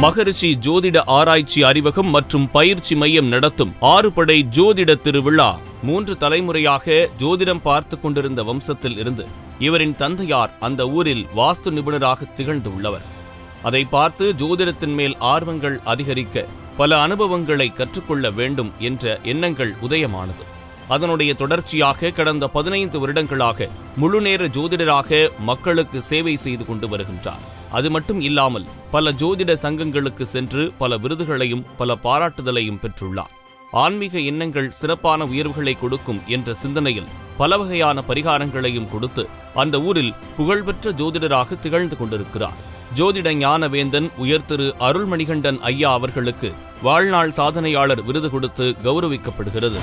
மகரிஷி ஜோதிட ஆராய்ச்சி அறிவகம் மற்றும் பயிற்சி மையம் நடத்தும் 6 படை ஜோதிட திருவிழா. 3 தலைமுறையாக ஜோதிடம் பார்த்து கொண்டிருந்த வம்சத்தில் இருந்து இவரின் தந்தையார் அந்த ஊரில் வாஸ்து நிபுணராக திகழ்ந்துள்ளவர். அதை பார்த்து ஜோதிடத்தின் மேல் ஆர்வங்கள் அதிகரிக்க பல அனுபவங்களை கற்றுக்கொள்ள வேண்டும் என்ற எண்ணங்கள் உதயமானது. அதனுடைய தொடர்ச்சியாக கடந்த 15 வருடங்களாக முழுநேர ஜோதிடராக மக்களுக்கு சேவை செய்து கொண்டு வருகின்றார். அது மட்டும் இல்லாமல் பல ஜோதிட சங்கங்களுக்கு சென்று பல விருதுகளையும் பல பாராட்டுதலையும் பெற்றுள்ளார். ஆன்மீக எண்ணங்கள் சிறப்பான உயர்வுகளை கொடுக்கும் என்ற சிந்தனையில் பல வகையான பரிகாரங்களையும் கொடுத்து அந்த ஊரில் புகழ்பெற்ற ஜோதிடராக திகழ்ந்து கொண்டிருக்கிறார். ஜோதிட ஞானவேந்தன் உயர்திரு அருள்மணிகண்டன் ஐயா அவர்களுக்கு வாழ்நாள் சாதனையாளர் விருது கொடுத்து கௌரவிக்கப்படுகிறது.